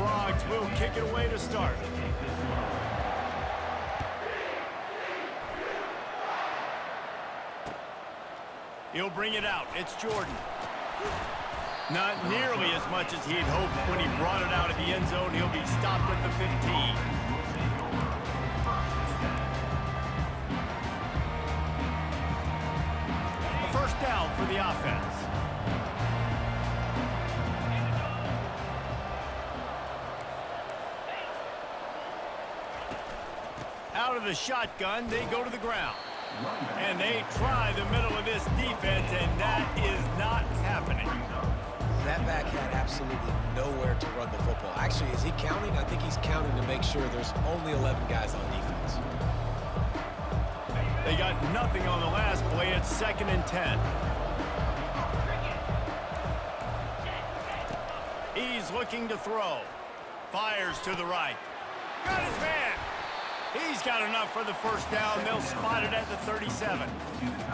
Frogs will kick it away to start. He'll bring it out. It's Jordan. Not nearly as much as he had hoped when he brought it out of the end zone. He'll be stopped at the 15. A first down for the offense. Out of the shotgun, they go to the ground. And they try the middle of this defense, and that is not happening. That back had absolutely nowhere to run the football. Actually, is he counting? I think he's counting to make sure there's only 11 guys on defense. They got nothing on the last play. It's 2nd and 10. He's looking to throw. Fires to the right. Got his man. He's got enough for the first down. They'll spot it at the 37.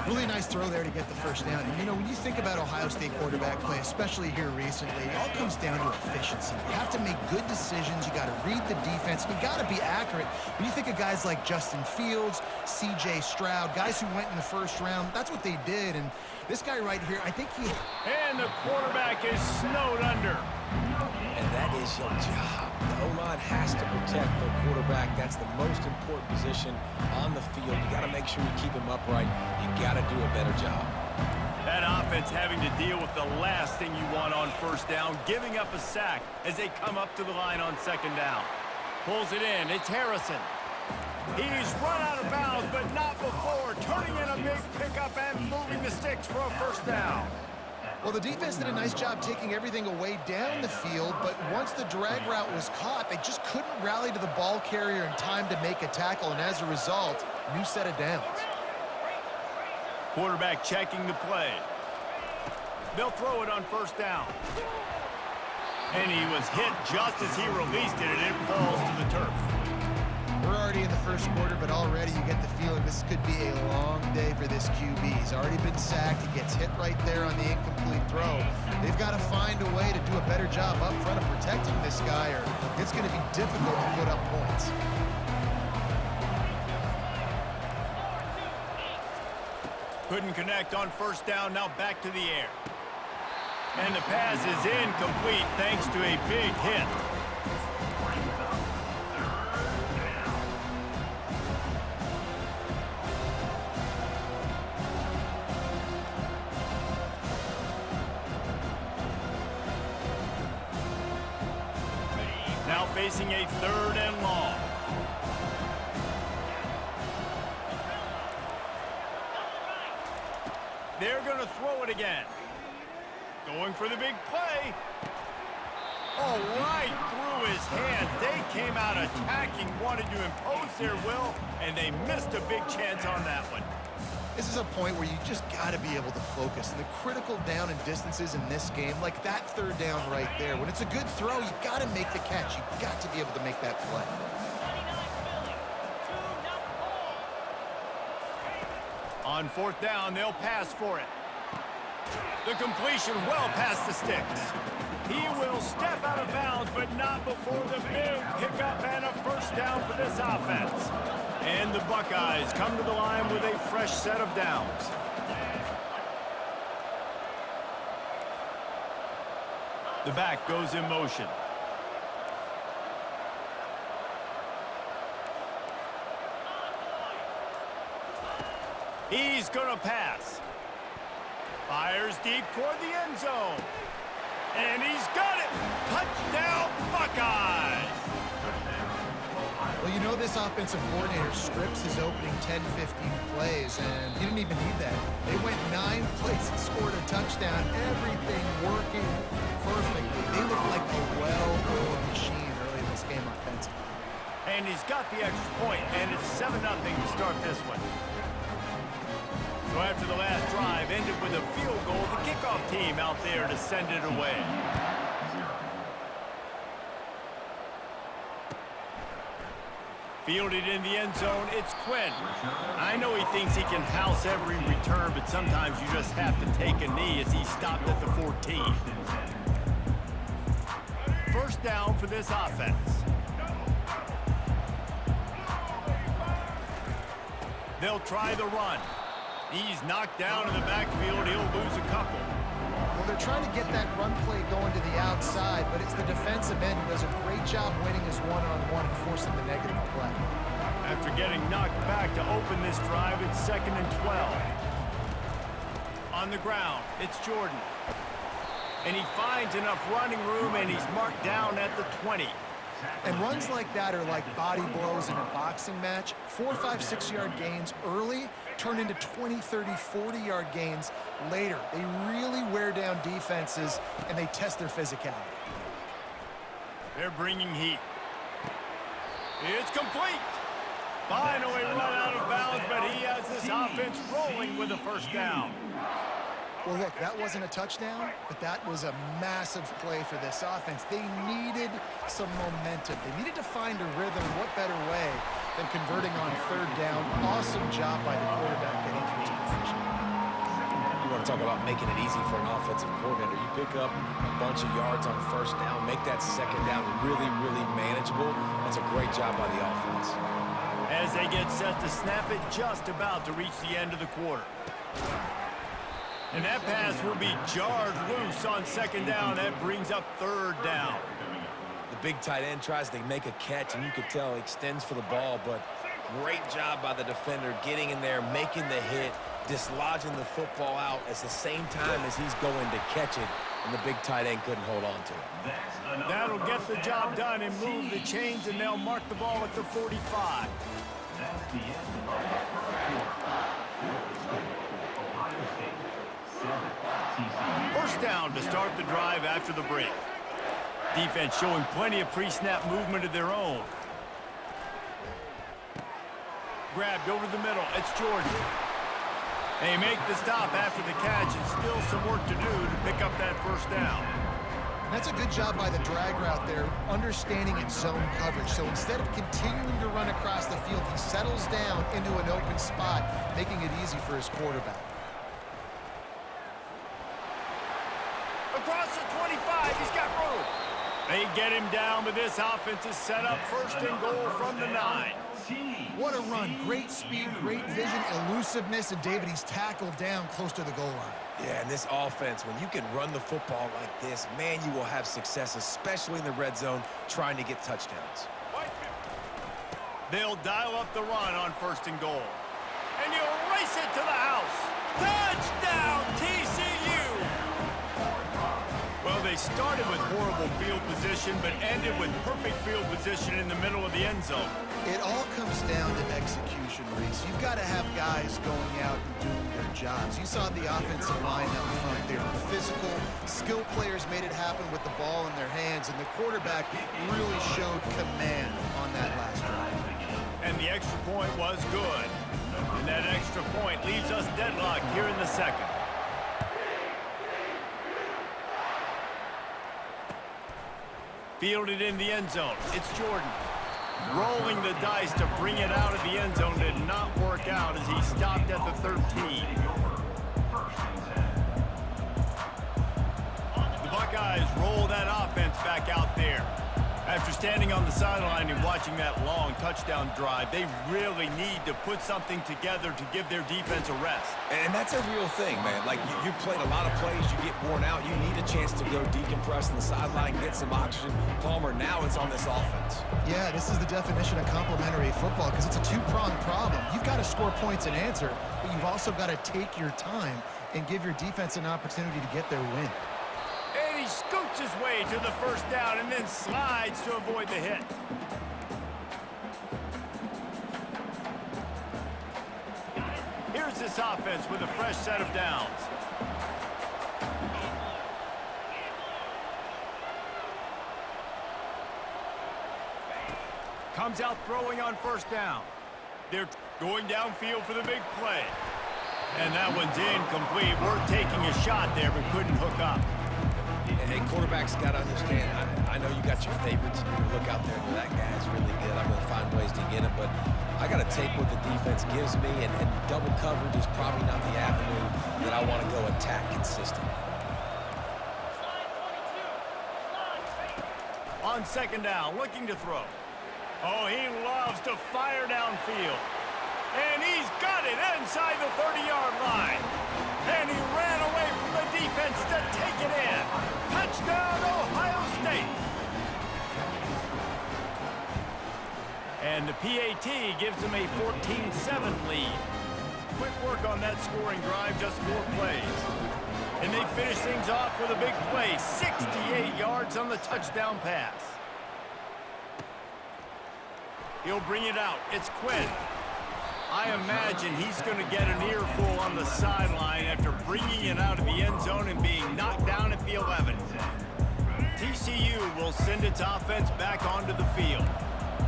Really nice throw there to get the first down. And, you know, when you think about Ohio State quarterback play, especially here recently, it all comes down to efficiency. You have to make good decisions. You got to read the defense. You got to be accurate. When you think of guys like Justin Fields, C.J. Stroud, guys who went in the first round, that's what they did. And this guy right here, I think he... And the quarterback is snowed under. And that is your job. The O-line has to protect their quarterback. That's the most important position on the field. You got to make sure you keep him upright. You got to do a better job. That offense having to deal with the last thing you want on first down, giving up a sack as they come up to the line on 2nd down. Pulls it in. It's Harrison. He's run out of bounds, but not before. Turning in a big pickup and moving the sticks for a first down. Well, the defense did a nice job taking everything away down the field, but once the drag route was caught, they just couldn't rally to the ball carrier in time to make a tackle, and as a result, new set of downs. Quarterback checking the play. They'll throw it on first down. And he was hit just as he released it, and it falls to the turf. We're already in the first quarter, but already you get the feeling this could be a long day for this QB. He's already been sacked. He gets hit right there on the incomplete throw. They've got to find a way to do a better job up front of protecting this guy, or it's going to be difficult to put up points. Couldn't connect on first down, now back to the air. And the pass is incomplete thanks to a big hit. Now facing a 3rd and long. They're going to throw it again. Going for the big play. Oh, right through his hands. They came out attacking, wanted to impose their will, and they missed a big chance on that one. This is a point where you just got to be able to focus. And the critical down and distances in this game, like that 3rd down right there, when it's a good throw, you got to make the catch. You got to be able to make that play. On 4th down, they'll pass for it. The completion well past the sticks. He will step out of bounds, but not before the big pickup and a first down for this offense. And the Buckeyes come to the line with a fresh set of downs. The back goes in motion. He's going to pass. Fires deep toward the end zone. And he's got it. Touchdown, Buckeyes. Well, you know this offensive coordinator scripts his opening 10, 15 plays, and he didn't even need that. They went 9 plays and scored a touchdown. Everything working perfectly. They look like a well-oiled machine early in this game offensively. And he's got the extra point, and it's 7-0 to start this one. So after the last drive ended with a field goal, the kickoff team out there to send it away. Fielded in the end zone, it's Quinn. I know he thinks he can house every return, but sometimes you just have to take a knee as he stopped at the 14. First down for this offense. They'll try the run. He's knocked down in the backfield. He'll lose a couple. Well, they're trying to get that run play going to the outside, but it's the defensive end who does a great job winning his one-on-one and forcing the negative play. After getting knocked back to open this drive, it's 2nd and 12. On the ground, it's Jordan. And he finds enough running room, and he's marked down at the 20. And runs like that are like body blows in a boxing match. 4, 5, 6-yard gains early turn into 20, 30, 40-yard gains later. They really wear down defenses, and they test their physicality. They're bringing heat. It's complete. Finally run out of bounds, but he has this offense rolling with a first down. Well, look, that wasn't a touchdown, but that was a massive play for this offense. They needed some momentum. They needed to find a rhythm. What better way than converting on 3rd down? Awesome job by the quarterback getting to his position. You want to talk about making it easy for an offensive coordinator. You pick up a bunch of yards on 1st down, make that 2nd down really, really manageable. That's a great job by the offense. As they get set to snap it, just about to reach the end of the quarter. And that pass will be jarred loose on 2nd down. That brings up 3rd down. The big tight end tries to make a catch, and you could tell he extends for the ball, but great job by the defender getting in there, making the hit, dislodging the football out at the same time as he's going to catch it, and the big tight end couldn't hold on to it. That'll get the job done and move the chains, and they'll mark the ball at the 45. That's the end of our quarter. Ohio State 7, TCU. First down to start the drive after the break. Defense showing plenty of pre-snap movement of their own. Grabbed over the middle. It's Jordan. They make the stop after the catch, and still some work to do to pick up that first down. That's a good job by the drag route there, understanding its zone coverage. So instead of continuing to run across the field, he settles down into an open spot, making it easy for his quarterback. Across the 25, he's got room. They get him down, but this offense is set up 1st and goal from the 9. What a run. Great speed, great vision, elusiveness, and David, he's tackled down close to the goal line. Yeah, and this offense, when you can run the football like this, man, you will have success, especially in the red zone, trying to get touchdowns. They'll dial up the run on 1st and goal. And he'll race it to the house. Touchdown, TCU! Well, they started with horrible field position, but ended with perfect field position in the middle of the end zone. It all comes down to execution, Reese. You've got to have guys going out and doing their jobs. You saw the offensive line up front. They were physical. Skilled players made it happen with the ball in their hands, and the quarterback really showed command on that last drive. And the extra point was good. And that extra point leaves us deadlocked here in the 2nd. Fielded in the end zone. It's Jordan. Rolling the dice to bring it out of the end zone did not work out as he stopped at the 13. The Buckeyes roll that offense back out there. After standing on the sideline and watching that long touchdown drive, they really need to put something together to give their defense a rest. And that's a real thing, man. Like, you played a lot of plays, you get worn out, you need a chance to go decompress on the sideline, get some oxygen. Palmer, now it's on this offense. Yeah, this is the definition of complementary football because it's a two-pronged problem. You've got to score points and answer, but you've also got to take your time and give your defense an opportunity to get their win. And he scoots his way to the first down and then slides to avoid the hit. Here's this offense with a fresh set of downs. Comes out throwing on 1st down. They're going downfield for the big play. And that one's incomplete. We're taking a shot there, but couldn't hook up. And quarterbacks got to understand, I know you got your favorites. You look out there and that guy's really good. I'm going to find ways to get him, but I got to take what the defense gives me, and double coverage is probably not the avenue that I want to go attack consistently. on second down, looking to throw. Oh, he loves to fire downfield. And he's got it inside the 30-yard line. And he ran away from the defense to take it in. Touchdown, Ohio State. And the PAT gives them a 14-7 lead. Quick work on that scoring drive, just 4 plays. And they finish things off with a big play, 68 yards on the touchdown pass. He'll bring it out. It's Quinn. I imagine he's going to get an earful on the sideline after bringing it out of the end zone and being knocked down at the 11. TCU will send its offense back onto the field.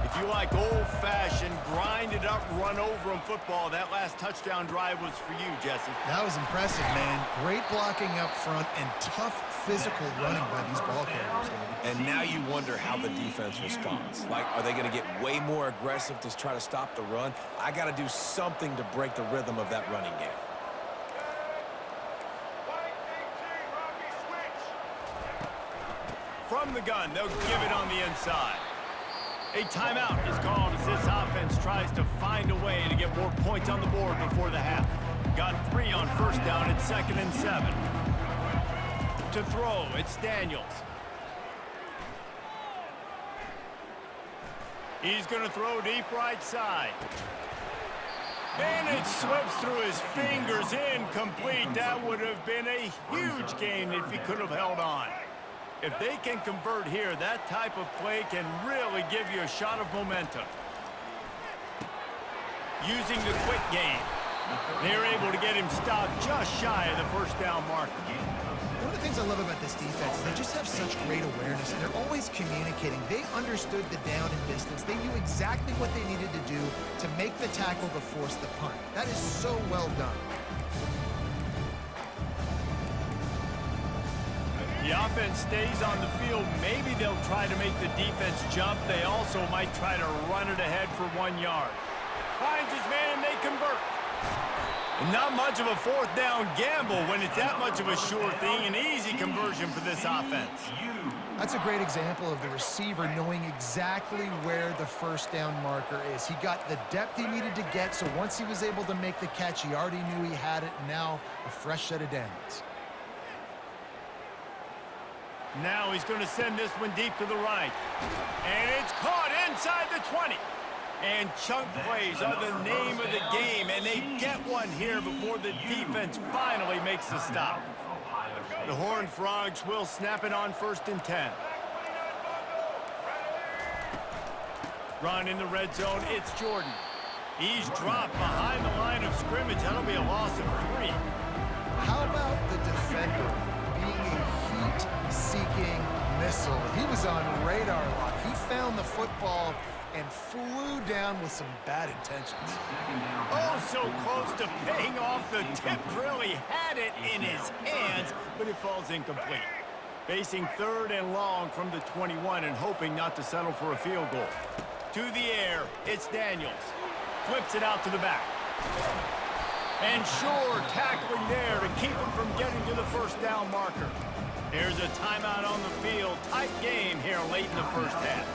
If you like old-fashioned, grinded-up, run-over-'em football, that last touchdown drive was for you, Jesse. That was impressive, man. Great blocking up front and tough physical running by these ball carriers, David. And now you wonder how the defense responds. Like, are they going to get way more aggressive to try to stop the run? I got to do something to break the rhythm of that running game. From the gun, they'll give it on the inside. A timeout is called as this offense tries to find a way to get more points on the board before the half. Got 3 on first down at 2nd and 7. To throw, it's Daniels. He's going to throw deep right side. And it slips through his fingers, incomplete. That would have been a huge gain if he could have held on. If they can convert here, that type of play can really give you a shot of momentum. Using the quick game, they're able to get him stopped just shy of the first down marker. One of the things I love about this defense is they just have such great awareness, and they're always communicating. They understood the down and distance. They knew exactly what they needed to do to make the tackle to force the punt. That is so well done. The offense stays on the field. Maybe they'll try to make the defense jump. They also might try to run it ahead for 1 yard. Finds his man and they convert. And not much of a 4th down gamble when it's that much of a sure thing. An easy conversion for this offense. That's a great example of the receiver knowing exactly where the first down marker is. He got the depth he needed to get, so once he was able to make the catch, he already knew he had it. Now a fresh set of downs. Now he's going to send this one deep to the right. And it's caught inside the 20. And chunk plays are the name of the game, and they get one here before the defense finally makes the stop. The Horned Frogs will snap it on 1st and 10. Run in the red zone, it's Jordan. He's dropped behind the line of scrimmage. That'll be a loss of 3. How about the defender being a heat-seeking missile? He was on radar lock. He found the football and flew down with some bad intentions. Oh, so close to paying off. The tip really had it in his hands, but it falls incomplete. Facing 3rd and long from the 21 and hoping not to settle for a field goal. To the air, it's Daniels. Flips it out to the back. And sure, tackling there to keep him from getting to the first down marker. There's a timeout on the field. Tight game here late in the first half.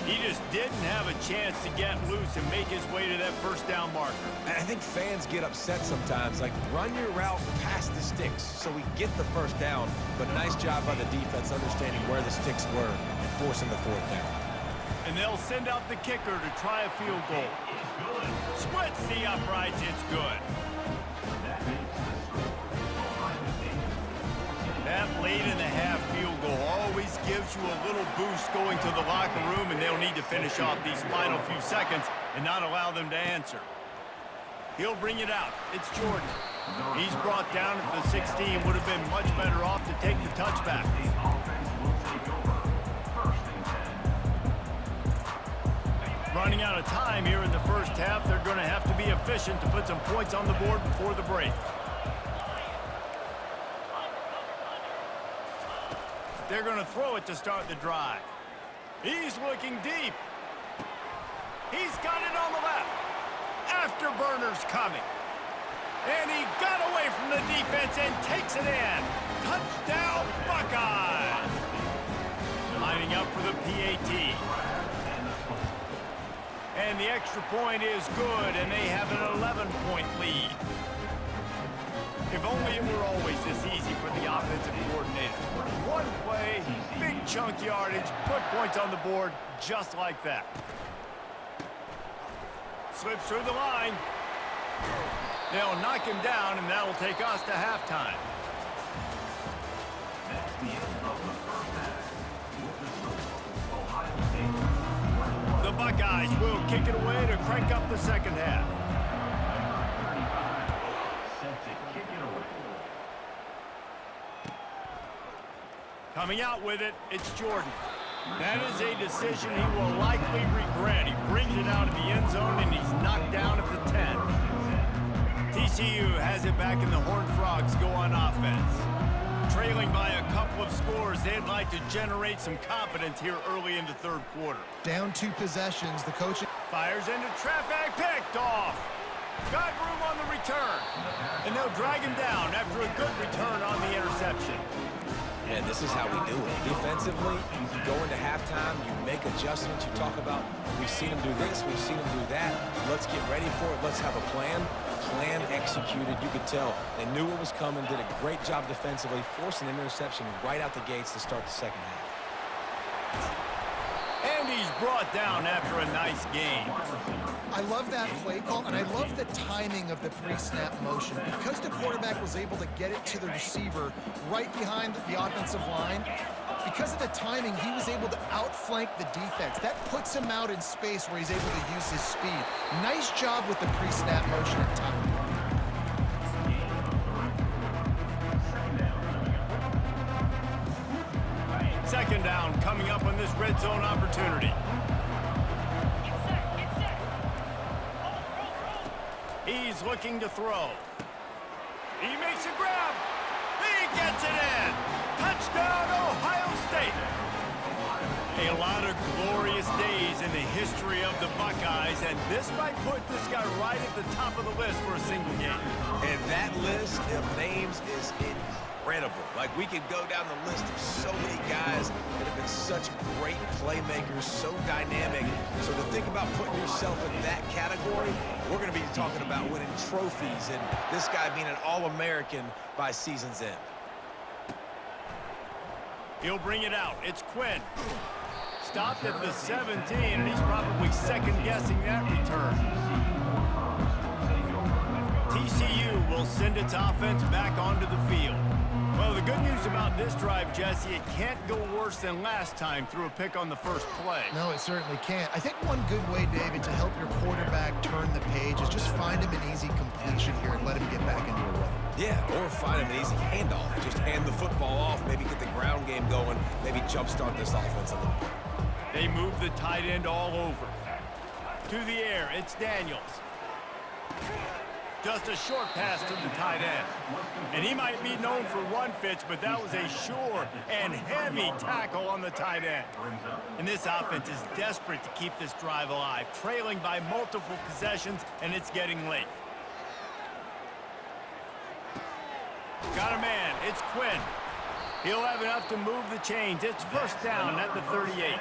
He just didn't have a chance to get loose and make his way to that first down marker. I think fans get upset sometimes. Like, run your route past the sticks so we get the first down. But nice job by the defense understanding where the sticks were and forcing the 4th down. And they'll send out the kicker to try a field goal. Splits the uprights. It's good. That late in the half field goal always gives you a little boost going to the locker room, and they'll need to finish off these final few seconds and not allow them to answer. He'll bring it out. It's Jordan. He's brought down at the 16. Would have been much better off to take the touchback. Running out of time here in the first half. They're going to have to be efficient to put some points on the board before the break. They're going to throw it to start the drive. He's looking deep. He's got it on the left. Afterburner's coming. And he got away from the defense and takes it in. Touchdown, Buckeyes! Lining up for the PAT And the extra point is good, and they have an 11-point lead. If only it were always this easy for the offensive coordinator. One play, big chunk yardage, put points on the board just like that. Slips through the line. They'll knock him down, and that'll take us to halftime. That's the end of the first half. With the score, Ohio State. The Buckeyes will kick it away to crank up the second half. Set to kick it away. Coming out with it, it's Jordan. That is a decision he will likely regret. He brings it out of the end zone, and he's knocked down at the 10. TCU has it back, and the Horned Frogs go on offense. Trailing by a couple of scores, they'd like to generate some confidence here early in the third quarter. Down 2 possessions, the coach... Fires into traffic, picked off. Got room on the return. And they'll drag him down after a good return on the interception. And this is how we do it. Defensively, you go into halftime, you make adjustments, you talk about, we've seen them do this, we've seen them do that. Let's get ready for it. Let's have a plan. Plan executed. You could tell they knew what was coming, did a great job defensively, forcing an interception right out the gates to start the second half. And he's brought down after a nice game. I love that play call, and I love the timing of the pre-snap motion. Because the quarterback was able to get it to the receiver right behind the offensive line, because of the timing, he was able to outflank the defense. That puts him out in space where he's able to use his speed. Nice job with the pre-snap motion and timing. Second down coming up on this red zone opportunity. He's looking to throw. He makes a grab. He gets it in. Touchdown, Ohio State. A lot of glorious days in the history of the Buckeyes, and this might put this guy right at the top of the list for a single game. And that list of names is incredible. Like, we could go down the list of so many guys that have been such great playmakers, so dynamic. So to think about putting yourself in that category, we're going to be talking about winning trophies and this guy being an All-American by season's end. He'll bring it out. It's Quinn. Stopped at the 17, and he's probably second-guessing that return. TCU will send its offense back onto the field. Well, the good news about this drive, Jesse, it can't go worse than last time through a pick on the first play. No, it certainly can't. I think one good way, David, to help your quarterback turn the page is just find him an easy completion here and let him get back into a run. Yeah, or find him an easy handoff. Just hand the football off, maybe get the ground game going, maybe jumpstart this offense a little bit. They move the tight end all over. To the air, it's Daniels. Just a short pass to the tight end. And he might be known for run fits, but that was a sure and heavy tackle on the tight end. And this offense is desperate to keep this drive alive, trailing by multiple possessions, and it's getting late. Got a man. It's Quinn. He'll have enough to move the chains. It's first down at the 38.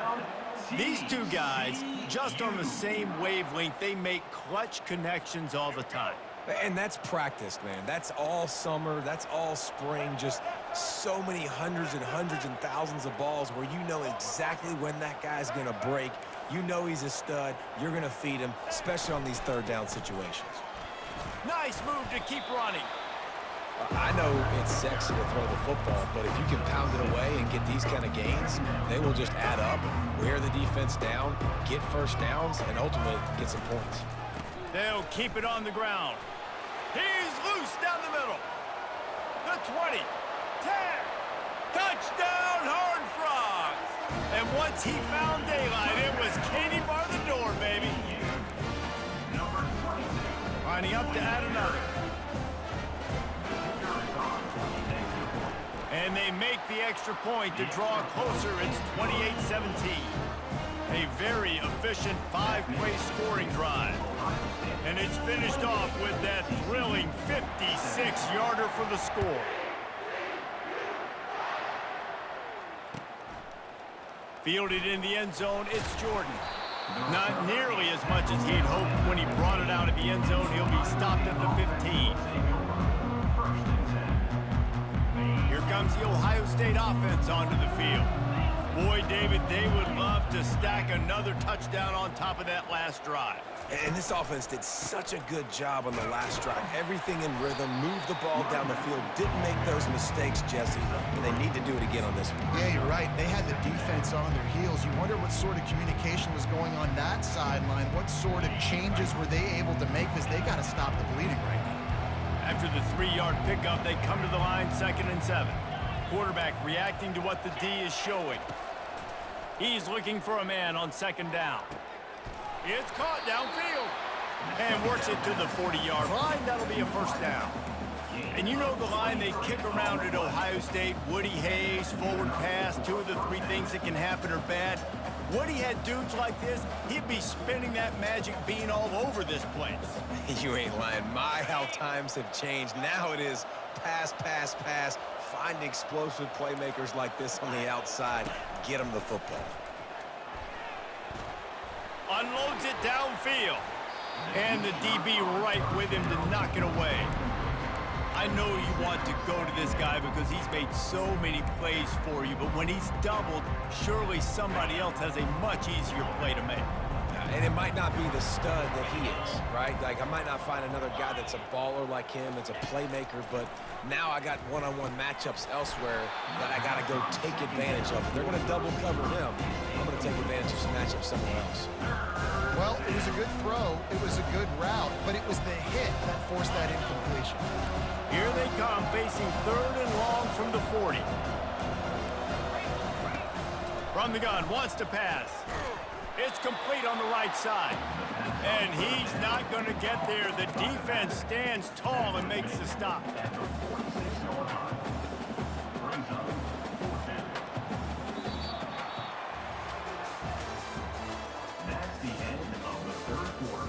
These two guys, just on the same wavelength, they make clutch connections all the time. And that's practice, man. That's all summer. That's all spring. Just so many hundreds and thousands of balls where you know exactly when that guy's going to break. You know he's a stud. You're going to feed him, especially on these third down situations. Nice move to keep running. I know it's sexy to throw the football, but if you can pound it away and get these kind of gains, they will just add up, wear the defense down, get first downs, and ultimately get some points. They'll keep it on the ground. He's loose down the middle. The 20, 10, touchdown, Horned Frogs. And once he found daylight, it was Katie bar the door, baby. Lining up to add another. And they make the extra point to draw closer. It's 28-17. A very efficient five-play scoring drive. And it's finished off with that thrilling 56-yarder for the score. Fielded in the end zone, it's Jordan. Not nearly as much as he'd hoped when he brought it out of the end zone. He'll be stopped at the 15. Here comes the Ohio State offense onto the field. Boy, David, they would love to stack another touchdown on top of that last drive. And this offense did such a good job on the last drive. Everything in rhythm, moved the ball down the field, didn't make those mistakes, Jesse, and they need to do it again on this one. Yeah, you're right. They had the defense on their heels. You wonder what sort of communication was going on that sideline. What sort of changes were they able to make, because they got to stop the bleeding right now. After the 3-yard pickup, they come to the line 2nd and 7. Quarterback reacting to what the D is showing. He's looking for a man on 2nd down. It's caught downfield and works it to the 40-yard line. That'll be a first down. And you know the line they kick around at Ohio State, Woody Hayes, forward pass, 2 of the 3 things that can happen are bad. Woody had dudes like this, he'd be spinning that magic bean all over this place. You ain't lying. My, how times have changed. Now it is pass, pass, pass. Find explosive playmakers like this on the outside. Get them the football. Unloads it downfield. And the DB right with him to knock it away. I know you want to go to this guy because he's made so many plays for you, but when he's doubled, surely somebody else has a much easier play to make. And it might not be the stud that he is, right? Like, I might not find another guy that's a baller like him, that's a playmaker, but now I got one-on-one matchups elsewhere that I got to go take advantage of. If they're going to double cover him, I'm going to take advantage of some matchups somewhere else. Well, it was a good throw. It was a good route, but it was the hit that forced that incompletion. Here they come, facing 3rd and long from the 40. From the gun, wants to pass. It's complete on the right side. And he's not going to get there. The defense stands tall and makes the stop. That's the end of the 3rd quarter.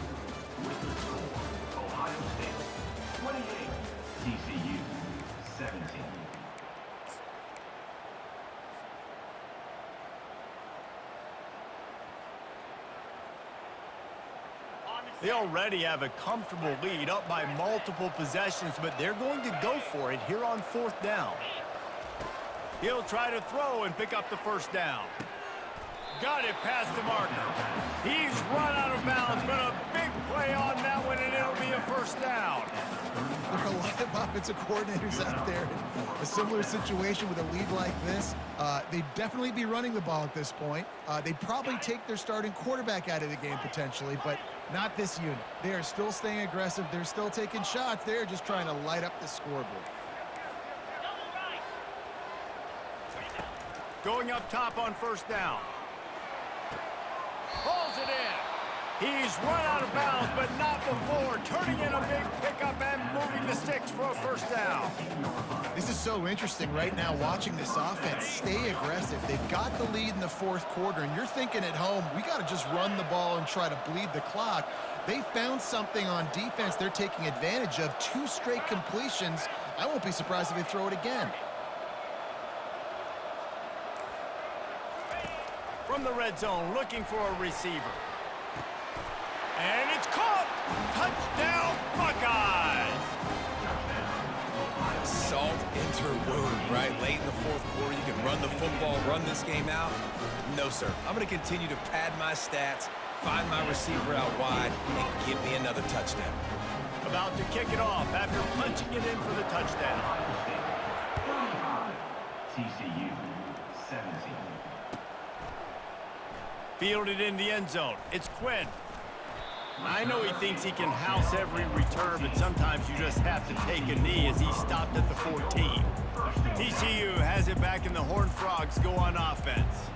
With the score, Ohio State 28, TCU 17. They already have a comfortable lead, up by multiple possessions, but they're going to go for it here on 4th down. He'll try to throw and pick up the first down. Got it past the marker. He's run out of bounds, but a big play on that one, and it'll be a first down. There are a lot of offensive coordinators out there in a similar situation with a lead like this. They'd definitely be running the ball at this point. They'd probably take their starting quarterback out of the game potentially, but not this unit. They are still staying aggressive. They're still taking shots. They're just trying to light up the scoreboard. Going up top on first down. Pulls it in. He's run out of bounds, but not before. Turning in a big pickup and moving the sticks for a first down. This is so interesting right now watching this offense stay aggressive. They've got the lead in the 4th quarter, and you're thinking at home, we got to just run the ball and try to bleed the clock. They found something on defense they're taking advantage of. 2 straight completions. I won't be surprised if they throw it again. From the red zone, looking for a receiver. And it's caught! Touchdown, Buckeyes! Salt enter wound, right? Late in the 4th quarter, you can run the football, run this game out. No, sir. I'm going to continue to pad my stats, find my receiver out wide, and give me another touchdown. About to kick it off after punching it in for the touchdown. TCU 17. Fielded in the end zone. It's Quinn. I know he thinks he can house every return, but sometimes you just have to take a knee as he stopped at the 14. TCU has it back in the Horned Frogs go on offense.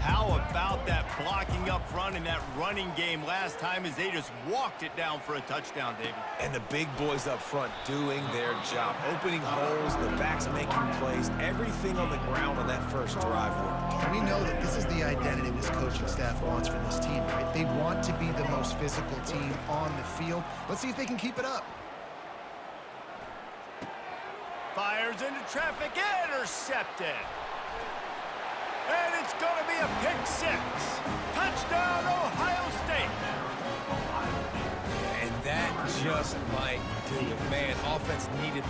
How about that blocking up front in that running game last time as they just walked it down for a touchdown, David? And the big boys up front doing their job. Opening holes, the backs making plays, everything on the ground on that first drive work. And we know that this is the identity this coaching staff wants for this team, right? They want to be the most physical team on the field. Let's see if they can keep it up. Fires into traffic, intercepted. And it's going to be a pick 6. Touchdown, Ohio just might do it. Man, offense needed